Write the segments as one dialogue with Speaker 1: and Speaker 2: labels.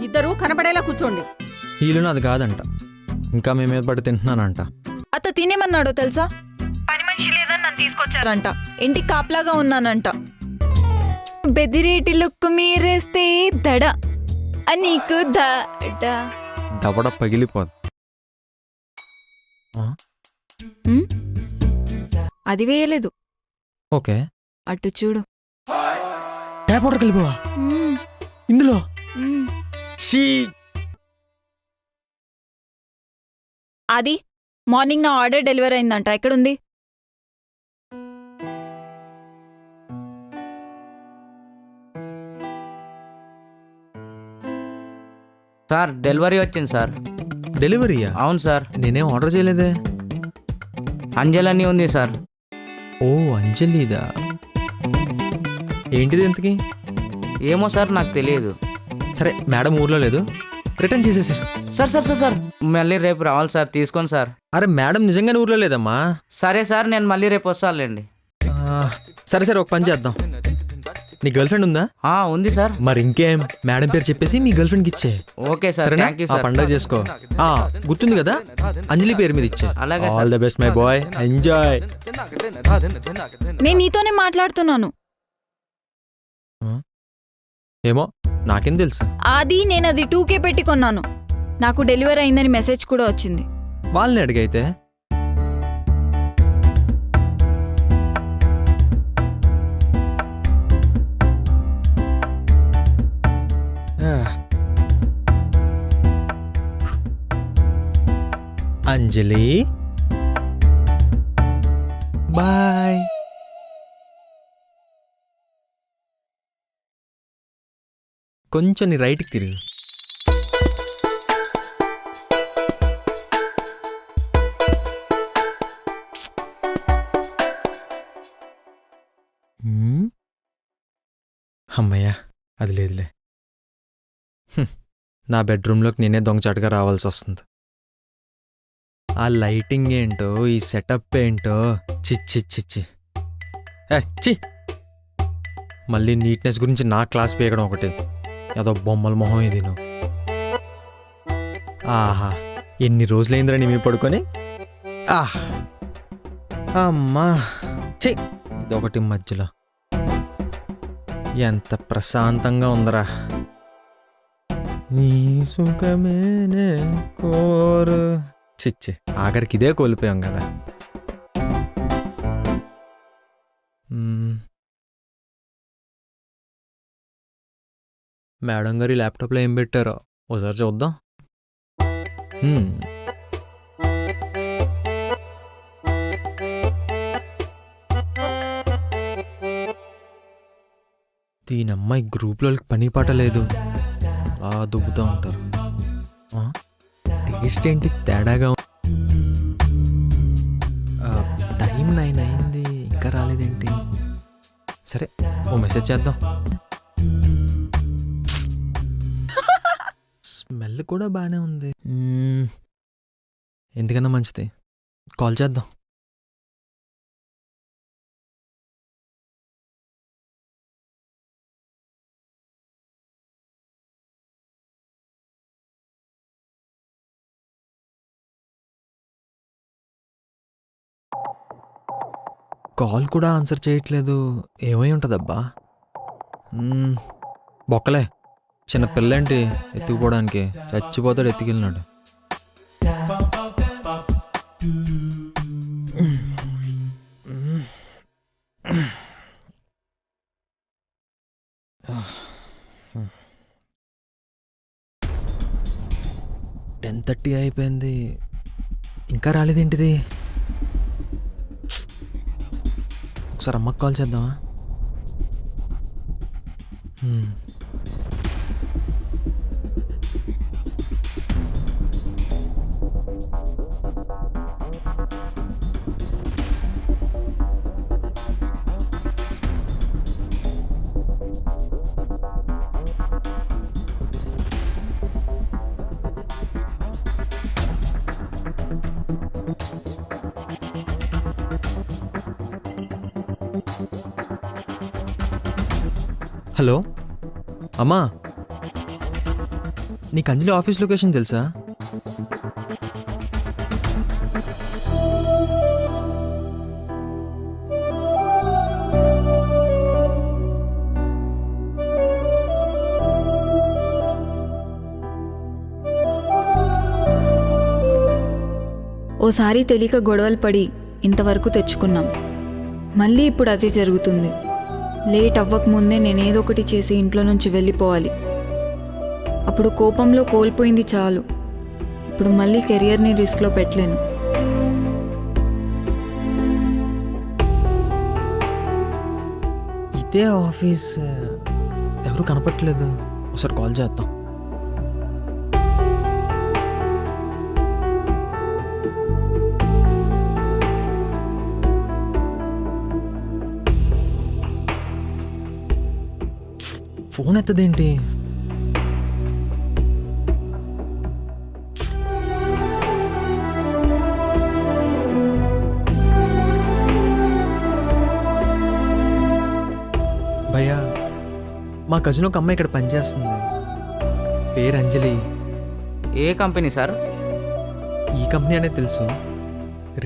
Speaker 1: ఇద్దరు కనబడేలా కూర్చోండి.
Speaker 2: హీలు నాది కాదంట, ఇంకా మీ మీద పడి తింటున్నానంట.
Speaker 3: అత్త తినేమన్నాడో తెలుసా? పని మనిషి లేదని నన్ను తీసుకొచ్చారంట. ఇంటికి కాపలాగా ఉన్నానంట. బెదిరేటి లుక్కు మీరేస్తే దడ నీకు దడ.
Speaker 2: దవడ పగిలిపోదు.
Speaker 3: అది వేయలేదు.
Speaker 2: ఓకే,
Speaker 3: అటు చూడు.
Speaker 2: ట్యాప్ వాటర్ కలిపావా
Speaker 3: మ్మ్.
Speaker 2: ఇందులో?
Speaker 3: మ్మ్.
Speaker 2: ఛీ!
Speaker 3: అది మార్నింగ్ నా ఆర్డర్ డెలివరీ అయిందంట. ఎక్కడుంది?
Speaker 4: సార్ డెలివరీ వచ్చింది సార్.
Speaker 2: డెలివరీయా?
Speaker 4: అవును సార్.
Speaker 2: నేనేం ఆర్డర్ చేయలేదే.
Speaker 4: అంజలని ఉంది సార్.
Speaker 2: ఓ అంజలిదా? ఏంటిది ఇంతకి?
Speaker 4: ఏమో సార్, నాకు తెలియదు.
Speaker 2: సరే, మేడం ఊర్లో లేదు, రిటర్న్ చేసేసా.
Speaker 4: సార్ సార్ సార్ సార్ మళ్ళీ రేపు రావాలి సార్, తీసుకోండి సార్.
Speaker 2: అరే మేడం నిజంగానే ఊర్లో లేదమ్మా.
Speaker 4: సరే సార్, నేను మళ్ళీ రేపు వస్తానులేండి.
Speaker 2: సరే సరే, ఒక పని చేద్దాం. నీ గర్ల్ ఫ్రెండ్ ఉందా?
Speaker 4: ఉంది సార్.
Speaker 2: మరి ఇంకేం, మేడం పేరు చెప్పేసి మీ గర్ల్ ఫ్రెండ్కి ఇచ్చే.
Speaker 4: ఓకే సార్,
Speaker 2: సరేనా?
Speaker 4: థ్యాంక్ యూ
Speaker 2: ఆ
Speaker 4: సార్.
Speaker 2: పండగ చేసుకో. గుర్తుంది కదా, అంజలి పేరు మీద ఇచ్చే.
Speaker 4: అలాగే sir.
Speaker 2: All the best my boy, enjoy.
Speaker 3: నేను నీతోనే మాట్లాడుతున్నాను.
Speaker 2: ఏమో నాకేం తెలుసు.
Speaker 3: అది నేను అది 2K పెట్టి కొన్నాను. నాకు డెలివరీ అయిందని మెసేజ్ కూడా వచ్చింది.
Speaker 2: వాళ్ళని అడిగైతే. అంజలి బాయ్. కొంచెం నీ రైట్కి తిరుగు. అమ్మయ్యా, అది లేదులే. నా బెడ్రూమ్లోకి నేనే దొంగచాటుగా రావాల్సి వస్తుంది. ఆ లైటింగ్ ఏంటో, ఈ సెటప్ ఏంటో, చిచ్చి చిచ్చి చి. మళ్ళీ నీట్నెస్ గురించి నా క్లాస్ పీయడం ఒకటి, ఏదో బొమ్మల మొహం ఇది. నువ్వు ఆహా, ఎన్ని రోజులైందిరా నీ మీద పడుకొని. అమ్మా చి, ఇదొకటి మధ్యలో. ఎంత ప్రశాంతంగా ఉందరా. నీ సుఖమేనే కోరు. చిచ్చి, ఆఖరికి ఇదే కోల్పోయాం కదా. మేడం గారి ల్యాప్టాప్లో ఏం పెట్టారో ఒకసారి చూద్దాం. దీని అమ్మాయి గ్రూప్లో పని పాట లేదు, అలా దుబ్బుతూ ఉంటారు. టేస్ట్ ఏంటి తేడాగా? టైం 9 అయింది, ఇంకా రాలేదేంటి? సరే, ఓ మెసేజ్ చేద్దాం. స్మెల్ కూడా బాగానే ఉంది. ఎందుకన్నా మంచిది, కాల్ చేద్దాం. కాల్ కూడా ఆన్సర్ చేయట్లేదు, ఏమై ఉంటుందబ్బా? బొక్కలే, చిన్న పిల్లేంటి ఎత్తుకుపోవడానికి, చచ్చిపోతాడు ఎత్తుకెళ్ళినాడు. టెన్ 10:30 అయిపోయింది, ఇంకా రాలేదేంటిది? ఒకసారి అమ్మకు కాల్ చేద్దామా? హలో అమ్మా, నీకు అంజలి ఆఫీస్ లొకేషన్ తెలుసా?
Speaker 3: ఓసారి తెలియక గొడవలు పడి ఇంతవరకు తెచ్చుకున్నాం. మళ్ళీ ఇప్పుడు అదే జరుగుతుంది. లేట్ అవ్వకముందే నేనేదో ఒకటి చేసి ఇంట్లో నుంచి వెళ్ళిపోవాలి. అప్పుడు కోపంలో కోల్పోయింది చాలు. ఇప్పుడు మళ్ళీ కెరియర్ని రిస్క్లో పెట్టలేను.
Speaker 2: ఇదే ఆఫీస్, ఎవరు కనపట్లేదు. ఒకసారి కాల్ చేద్దాం. ఫోన్ ఎత్తదేంటి? భయ్యా, మా కజిన్ ఒక అమ్మాయి ఇక్కడ పనిచేస్తుంది. పేరు అంజలి.
Speaker 4: ఏ కంపెనీ సార్?
Speaker 2: ఈ కంపెనీ అనేది తెలుసు.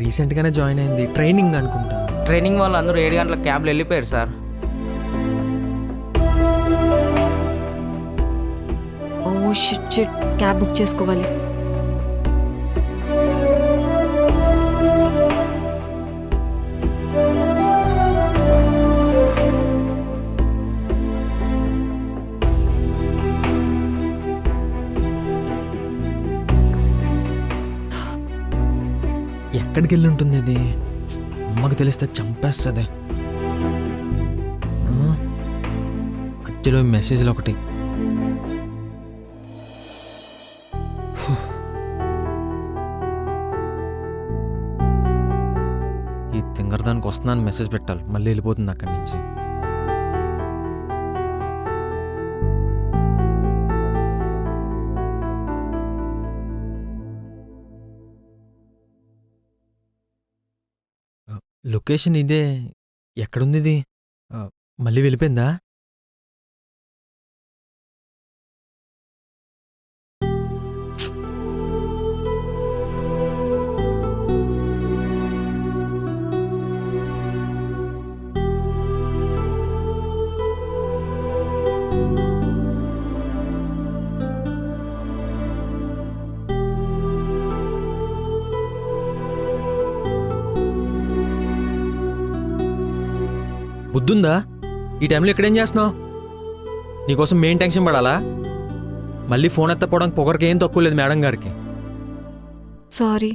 Speaker 2: రీసెంట్గానే జాయిన్ అయింది. ట్రైనింగ్ అనుకుంటా.
Speaker 4: ట్రైనింగ్ వాళ్ళు అందరూ 7 గంటల క్యాబ్లో వెళ్ళిపోయారు sir.
Speaker 3: Oh shit, cab book చేసుకోవాలి.
Speaker 2: ఎక్కడికి వెళ్ళి ఉంటుంది ఇది? అమ్మకు తెలిస్తే చంపేస్తుంది. మధ్యలో మెసేజ్లు ఒకటి. ఈ తింగరదానికి వస్తున్నాను మెసేజ్ పెట్టాలి. మళ్ళీ వెళ్ళిపోతుంది అక్కడి నుంచి. లొకేషన్ ఇదే. ఎక్కడుంది ఇది? మళ్ళీ వెళ్ళిపోయిందా? బుద్ధుందా? ఈ టైంలో ఇక్కడేం చేస్తున్నావు? నీకోసం మెయిన్ టెన్షన్ పడాలా? మళ్ళీ ఫోన్ ఎత్తపోవడానికి పొగరికి ఏం తక్కువ లేదు మేడం గారికి.
Speaker 3: సారీ.